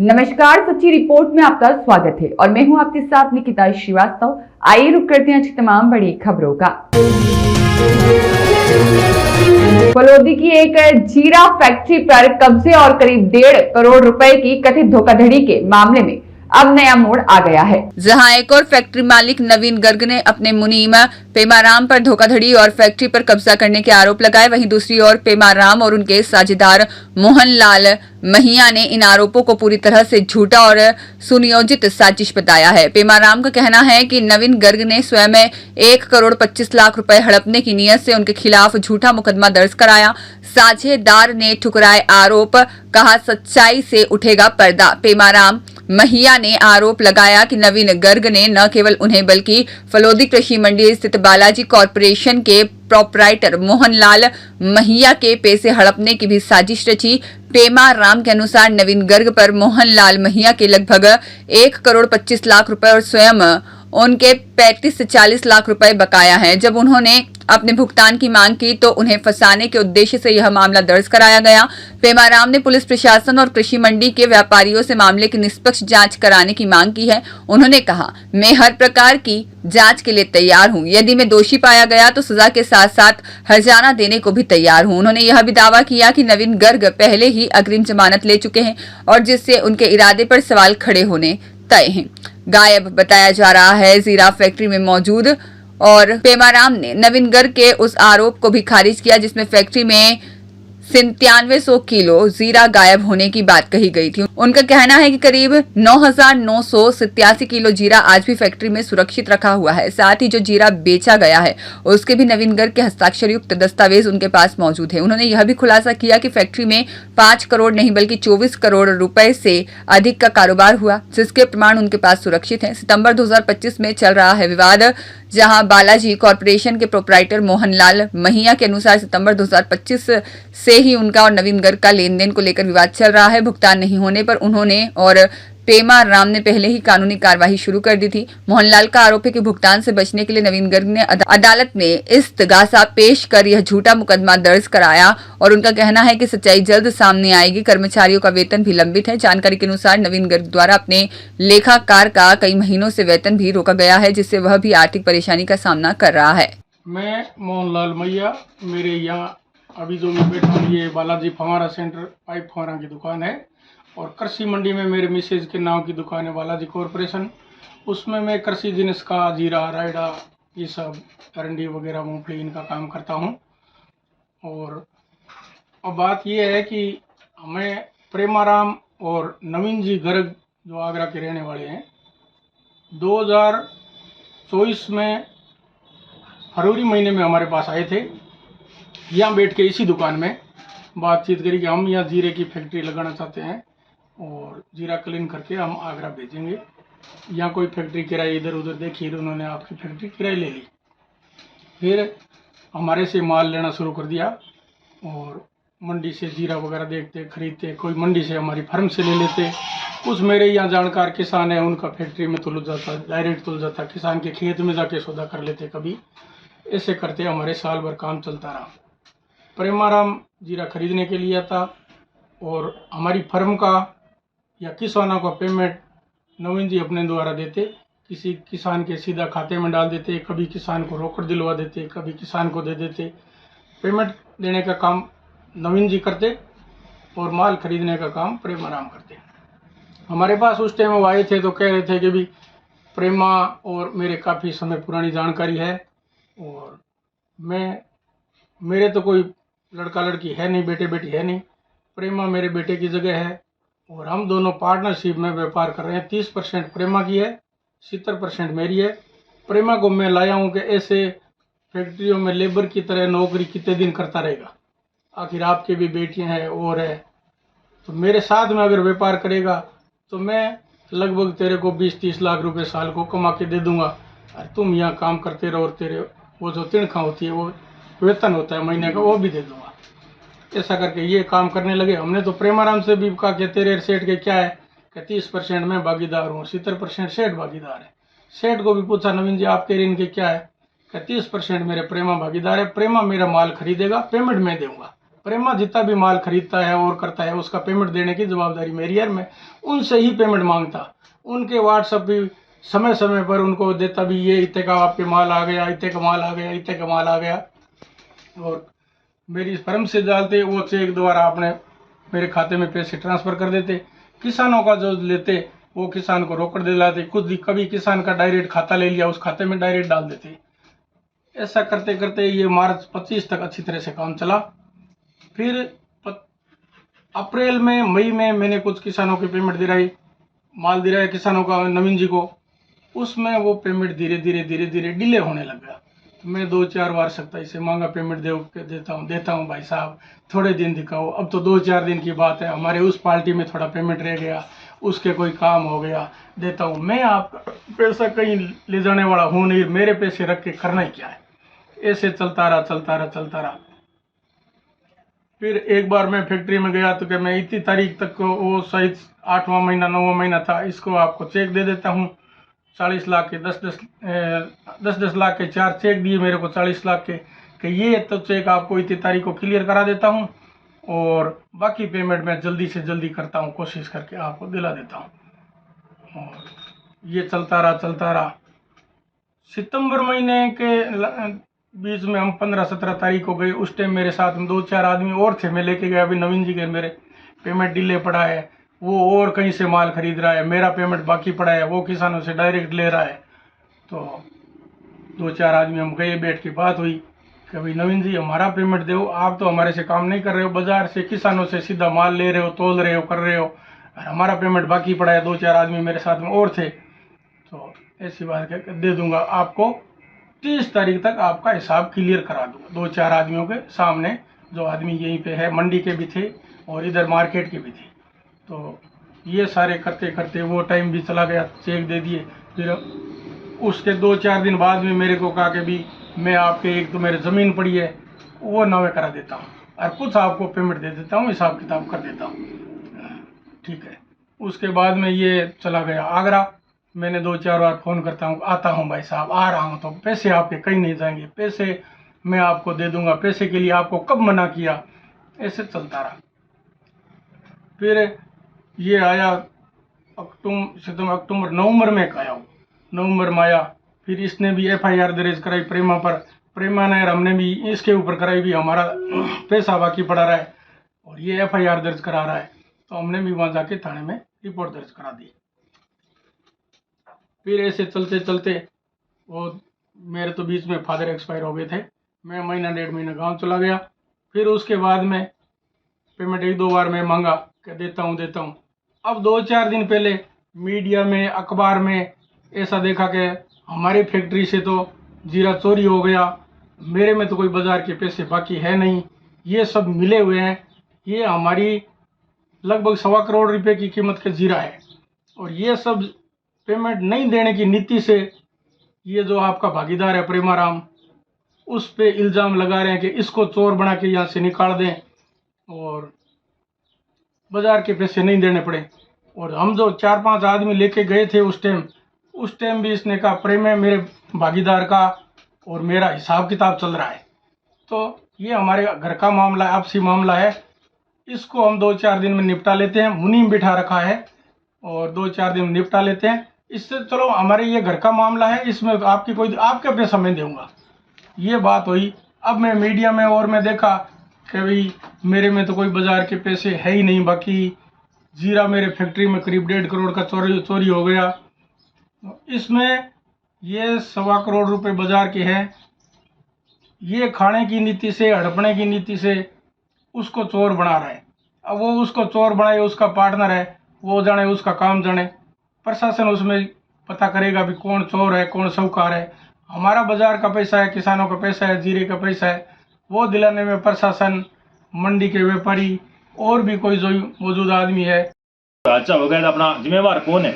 नमस्कार, सच्ची रिपोर्ट में आपका स्वागत है और मैं हूं आपके साथ निकिता श्रीवास्तव। आइए रुक करते हैं आज की तमाम बड़ी खबरों का। फलोदी की एक जीरा फैक्ट्री पर कब्जे और करीब 1.5 करोड़ रुपए की कथित धोखाधड़ी के मामले में अब नया मोड़ आ गया है, जहां एक और फैक्ट्री मालिक नवीन गर्ग ने अपने मुनीम पेमाराम पर धोखाधड़ी और फैक्ट्री पर कब्जा करने के आरोप लगाए। वहीं दूसरी ओर पेमाराम और उनके साझेदार मोहनलाल महिया ने इन आरोपों को पूरी तरह से झूठा और सुनियोजित साजिश बताया है। पेमाराम का कहना है कि नवीन गर्ग ने स्वयं 1 करोड़ 25 लाख रुपए हड़पने की नीयत से उनके खिलाफ झूठा मुकदमा दर्ज कराया। साझेदार ने ठुकराए आरोप, कहा सच्चाई से उठेगा पर्दा। पेमाराम महिया ने आरोप लगाया कि नवीन गर्ग ने न केवल उन्हें बल्कि फलोदी कृषि मंडी स्थित बालाजी कॉरपोरेशन के प्रोपराइटर मोहनलाल महिया के पैसे हड़पने की भी साजिश रची। पेमाराम के अनुसार नवीन गर्ग पर मोहनलाल महिया के लगभग 1 करोड़ 25 लाख रुपए और स्वयं उनके 35 से 40 लाख रुपए बकाया हैं। जब उन्होंने अपने भुगतान की मांग की तो उन्हें फंसाने के उद्देश्य से यह मामला दर्ज कराया गया। पेमाराम ने पुलिस प्रशासन और कृषि मंडी के व्यापारियों से मामले की निष्पक्ष जांच कराने की मांग की है। उन्होंने कहा, मैं हर प्रकार की जांच के लिए तैयार हूं। यदि मैं दोषी पाया गया तो सजा के साथ साथ हर्जाना देने को भी तैयार हूं। उन्होंने यह भी दावा किया कि नवीन गर्ग पहले ही अग्रिम जमानत ले चुके हैं और जिससे उनके इरादे पर सवाल खड़े होने तय हैं। गायब बताया जा रहा है जीरा फैक्ट्री में मौजूद, और पेमाराम ने नवीन गर्ग के उस आरोप को भी खारिज किया जिसमें फैक्ट्री में 9700 किलो जीरा गायब होने की बात कही गई थी। उनका कहना है कि करीब 9987 किलो जीरा आज भी फैक्ट्री में सुरक्षित रखा हुआ है। साथ ही जो जीरा बेचा गया है उसके भी नवीन गर्ग के हस्ताक्षर युक्त दस्तावेज उनके पास मौजूद है। उन्होंने यह भी खुलासा किया कि फैक्ट्री में 5 करोड़ नहीं बल्कि 24 करोड़ रुपए से अधिक का कारोबार हुआ, जिसके प्रमाण उनके पास सुरक्षित है। सितंबर 2025 में चल रहा है विवाद, जहां बालाजी कॉरपोरेशन के प्रोपराइटर मोहनलाल महिया के अनुसार सितंबर 2025 से ही उनका और नवीन गर्ग का लेन देन को लेकर विवाद चल रहा है। भुगतान नहीं होने पर उन्होंने और पेमाराम ने पहले ही कानूनी कार्रवाई शुरू कर दी थी। मोहनलाल का आरोप है कि भुगतान से बचने के लिए नवीन गर्ग ने अदालत में इस्तगासा पेश कर यह झूठा मुकदमा दर्ज कराया और उनका कहना है कि सच्चाई जल्द सामने आएगी। कर्मचारियों का वेतन भी लंबित है। जानकारी के अनुसार नवीन गर्ग द्वारा अपने लेखाकार का कई महीनों से वेतन भी रोका गया है, जिससे वह भी आर्थिक परेशानी का सामना कर रहा है। मैं मोहनलाल मैया, मेरे यहाँ अभी जो मैं बैठा हूँ ये बालाजी फवारा सेंटर पाइप फवारा की दुकान है और कृषि मंडी में मेरे मिसेज के नाम की दुकान है बालाजी कॉरपोरेशन। उसमें मैं कृषि जिनिस का जीरा, रायडा, ये सब अरंडी वगैरह, मूंगफली, इनका काम करता हूँ। और अब बात ये है कि हमें प्रेमाराम और नवीन जी गर्ग जो आगरा के रहने वाले हैं 2024 में फरवरी महीने में हमारे पास आए थे। यहाँ बैठ के इसी दुकान में बातचीत करी कि हम यहाँ जीरे की फैक्ट्री लगाना चाहते हैं और जीरा क्लीन करके हम आगरा भेजेंगे। यहाँ कोई फैक्ट्री किराए इधर उधर देखी, उन्होंने आपकी फैक्ट्री किराए ले ली। फिर हमारे से माल लेना शुरू कर दिया और मंडी से जीरा वगैरह देखते, खरीदते। कोई मंडी से हमारी फर्म से ले लेते। कुछ मेरे यहाँ जानकार किसान है, उनका फैक्ट्री में तुल जाता, डायरेक्ट तुल जाता, किसान के खेत में जाके सौदा कर लेते कभी। ऐसे करते हमारे साल भर काम चलता रहा। प्रेमाराम जीरा खरीदने के लिए आता और हमारी फर्म का या किसानों का पेमेंट नवीन जी अपने द्वारा देते, किसी किसान के सीधा खाते में डाल देते, कभी किसान को रोकड़ दिलवा देते, कभी किसान को दे देते। पेमेंट देने का काम नवीन जी करते और माल खरीदने का काम प्रेमाराम करते। हमारे पास उस टाइम वो आए थे तो कह रहे थे कि भी प्रेमा और मेरे काफ़ी समय पुरानी जानकारी है और मेरे तो कोई लड़का लड़की है नहीं, बेटे बेटी है नहीं। प्रेमा मेरे बेटे की जगह है और हम दोनों पार्टनरशिप में व्यापार कर रहे हैं। 30% प्रेमा की है, 70% मेरी है। प्रेमा को मैं लाया हूँ कि ऐसे फैक्ट्रियों में लेबर की तरह नौकरी कितने दिन करता रहेगा, आखिर आपके भी बेटियाँ हैं और है, तो मेरे साथ में अगर व्यापार करेगा तो मैं लगभग तेरे को 20-30 लाख रुपए साल को कमा के दे दूंगा और तुम यहाँ काम करते रहो और तेरे वो जो तनख्वाह होती है, वो वेतन होता है महीने का, वो भी दे दूंगा। ऐसा करके ये काम करने लगे। हमने तो प्रेमाराम से भी कहा कि तेरे सेठ के क्या है, कि 30% मैं भागीदार हूँ, 70% सेठ भागीदार है। सेठ को भी पूछा नवीन जी आपके ऋण के क्या है, कि 30% मेरे प्रेमा भागीदार है, प्रेमा मेरा माल खरीदेगा, पेमेंट मैं दूंगा। प्रेमा जितना भी माल खरीदता है और करता है उसका पेमेंट देने की जवाबदारी मेरी है। मैं उनसे ही पेमेंट मांगता, उनके व्हाट्सएप भी समय समय पर उनको देता भी, ये इतने का आपके माल आ गया, इतने का माल आ गया, इतने का माल आ गया। और मेरी फर्म से डालते वो चेक द्वारा अपने मेरे खाते में पैसे ट्रांसफ़र कर देते। किसानों का जो लेते वो किसान को रोकड़ दिलाते, खुद कभी किसान का डायरेक्ट खाता ले लिया, उस खाते में डायरेक्ट डाल देते। ऐसा करते करते ये मार्च 25 तक अच्छी तरह से काम चला। फिर अप्रैल में मई में मैंने कुछ किसानों की पेमेंट दिलाई, माल दिलाया किसानों का नवीन जी को। उसमें वो पेमेंट धीरे धीरे डिले होने लग गया। मैं 2-4 बार सख्ताई से मांगा, पेमेंट देता हूँ भाई साहब, थोड़े दिन दिखाओ। अब तो 2-4 दिन की बात है, हमारे उस पार्टी में थोड़ा पेमेंट रह गया, उसके कोई काम हो गया, देता हूँ। मैं आपका पैसा कहीं ले जाने वाला हूँ नहीं, मेरे पैसे रख के करना ही क्या है। ऐसे चलता रहा। फिर एक बार मैं फैक्ट्री में गया तो क्या मैं इतनी तारीख तक को, वो शायद 8वां महीना 9वां महीना था, इसको आपको चेक दे देता हूँ 40 लाख के, 10 लाख के 4 चेक दिए मेरे को 40 लाख के, कि ये तो चेक आपको इतनी तारीख को क्लियर करा देता हूँ और बाकी पेमेंट मैं जल्दी से जल्दी करता हूँ, कोशिश करके आपको दिला देता हूँ। और ये चलता रहा। सितंबर महीने के बीच में हम 15-17 तारीख को गए। उस टाइम मेरे साथ में 2-4 आदमी और थे, मैं लेके गया। अभी नवीन जी के मेरे पेमेंट डिले पड़ा है, वो और कहीं से माल खरीद रहा है, मेरा पेमेंट बाकी पड़ा है, वो किसानों से डायरेक्ट ले रहा है। तो 2-4 आदमी हम गए, बैठ के बात हुई कि भाई नवीन जी हमारा पेमेंट दो, आप तो हमारे से काम नहीं कर रहे हो, बाजार से किसानों से सीधा माल ले रहे हो, तोल रहे हो, कर रहे हो, और हमारा पेमेंट बाकी पड़ा है। 2-4 आदमी मेरे साथ में और थे। तो ऐसी बात कहकर दे दूंगा आपको, 30 तारीख तक आपका हिसाब क्लियर करा दूंगा। 2-4 आदमियों के सामने, जो आदमी यहीं पे है, मंडी के भी थे और इधर मार्केट के भी थे। तो ये सारे करते करते वो टाइम भी चला गया, चेक दे दिए। फिर उसके 2-4 दिन बाद में मेरे को कहा कि भी मैं आपके, एक तो मेरे ज़मीन पड़ी है वो नवे करा देता हूँ और कुछ आपको पेमेंट दे देता हूँ, हिसाब किताब कर देता हूँ। ठीक है। उसके बाद में ये चला गया आगरा। मैंने 2-4 बार फ़ोन करता हूँ, आता हूँ भाई साहब, आ रहा हूँ, तो पैसे आपके कहीं नहीं जाएंगे, पैसे मैं आपको दे दूंगा, पैसे के लिए आपको कब मना किया। ऐसे चलता रहा। फिर ये आया अक्टूबर नवंबर में आया, नवंबर में आया। फिर इसने भी FIR दर्ज कराई प्रेमा पर, प्रेमा ने और हमने भी इसके ऊपर कराई भी हमारा पैसा बाकी पड़ा रहा है और ये FIR दर्ज करा रहा है। तो हमने भी वहाँ जाके थाने में रिपोर्ट दर्ज करा दी। फिर ऐसे चलते चलते वो मेरे तो बीच में फादर एक्सपायर हो गए थे, मैं 1-1.5 महीना गांव चला गया। फिर उसके बाद में पेमेंट 1-2 बार मैं मांगा कि देता हूँ। अब 2-4 दिन पहले मीडिया में, अखबार में ऐसा देखा कि हमारी फैक्ट्री से तो जीरा चोरी हो गया, मेरे में तो कोई बाजार के पैसे बाकी है नहीं, ये सब मिले हुए हैं, ये हमारी लगभग 1.25 करोड़ रुपए की कीमत का जीरा है और ये सब पेमेंट नहीं देने की नीति से ये जो आपका भागीदार है प्रेमाराम, उस पे इल्ज़ाम लगा रहे हैं कि इसको चोर बना के यहाँ से निकाल दें और बाजार के पैसे नहीं देने पड़े। और हम जो 4-5 आदमी लेके गए थे उस टाइम भी इसने कहा प्रेम है मेरे भागीदार का और मेरा हिसाब किताब चल रहा है। तो ये हमारे घर का मामला है, आपसी मामला है, इसको हम 2-4 दिन में निपटा लेते हैं। मुनीम बिठा रखा है और 2-4 दिन में निपटा लेते हैं इससे। चलो हमारे ये घर का मामला है, इसमें आपकी कोई, आपके अपने समय दूंगा। ये बात हुई। अब मैं मीडिया में और मैं देखा कि भाई मेरे में तो कोई बाजार के पैसे है ही नहीं, बाकी जीरा मेरे फैक्ट्री में करीब 1.5 करोड़ का चोरी हो गया। इसमें ये 1.25 करोड़ रुपए बाजार के हैं। ये खाने की नीति से, हड़पने की नीति से उसको चोर बना रहा है। अब वो उसको चोर बनाए, उसका पार्टनर है, वो जाने, उसका काम जाने। प्रशासन उसमें पता करेगा भी कौन चोर है, कौन साहूकार है। हमारा बाजार का पैसा है, किसानों का पैसा है, जीरे का पैसा है, वो दिलाने में प्रशासन, मंडी के व्यापारी और भी कोई जो मौजूदा आदमी है। हादसा हो गया था, अपना जिम्मेवार कौन है।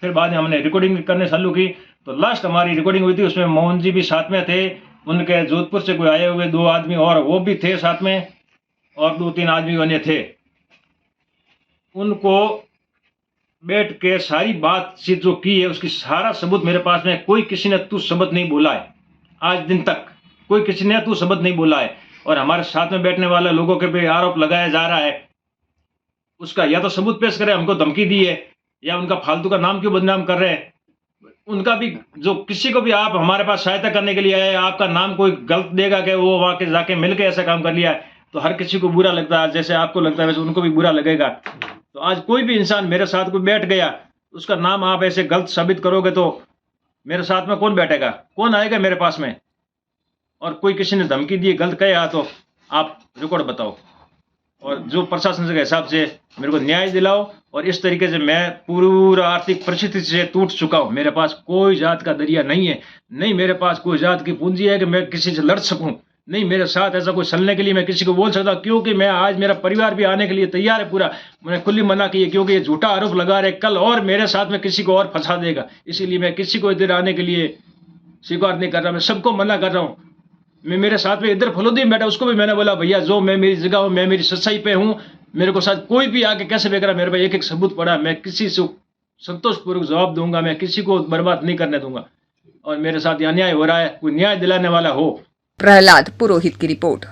फिर बाद में हमने रिकॉर्डिंग करने चालू की, तो लास्ट हमारी रिकॉर्डिंग हुई थी, उसमें मोहन जी भी साथ में थे, उनके जोधपुर से कोई आए हुए 2 आदमी और वो भी थे साथ में, और 2-3 आदमी अन्य थे। उनको बैठ के सारी बातचीत जो की है उसकी सारा सबूत मेरे पास में। कोई किसी ने तू शब्द नहीं बोला है, आज दिन तक कोई किसी ने तू शब्द नहीं बोला है। और हमारे साथ में बैठने वाले लोगों के भी आरोप लगाया जा रहा है, उसका या तो सबूत पेश करें, हमको धमकी दी है या उनका फालतू का नाम क्यों बदनाम कर रहे हैं। उनका भी, जो किसी को भी आप हमारे पास सहायता करने के लिए आए, आपका नाम कोई गलत देगा कि वो वहाँ के जाके मिल के ऐसा काम कर लिया है, तो हर किसी को बुरा लगता है। जैसे आपको लगता है वैसे उनको भी बुरा लगेगा। तो आज कोई भी इंसान मेरे साथ कोई बैठ गया, उसका नाम आप ऐसे गलत साबित करोगे तो मेरे साथ में कौन बैठेगा, कौन आएगा मेरे पास में। और कोई किसी ने धमकी दी, गलत कहा, तो आप रिकॉर्ड बताओ और जो प्रशासन के हिसाब से मेरे को न्याय दिलाओ। और इस तरीके से मैं पूरा आर्थिक परिस्थिति से टूट चुका हूँ। मेरे पास कोई जात का दरिया नहीं है, नहीं मेरे पास कोई जात की पूंजी है कि मैं किसी से लड़ सकूं, नहीं मेरे साथ ऐसा कोई चलने के लिए मैं किसी को बोल सकता, क्योंकि मैं आज मेरा परिवार भी आने के लिए तैयार है पूरा। मैंने खुली मना की है, क्योंकि ये झूठा आरोप लगा रहे कल और मेरे साथ में किसी को और फंसा देगा, इसीलिए मैं किसी को इधर आने के लिए स्वीकार नहीं कर रहा। मैं सबको मना कर रहा हूँ। मैं मेरे साथ में इधर फलोदी में बैठा, उसको भी मैंने बोला भैया जो मैं मेरी जगह हूँ, मैं मेरी सच्चाई पे हूँ, मेरे को साथ कोई भी आके कैसे बेच रहा, मेरे पास एक एक सबूत पड़ा, मैं किसी से संतोषपूर्वक जवाब दूंगा, मैं किसी को बर्बाद नहीं करने दूंगा। और मेरे साथ अन्याय हो रहा है, कोई न्याय दिलाने वाला हो। प्रहलाद पुरोहित की रिपोर्ट।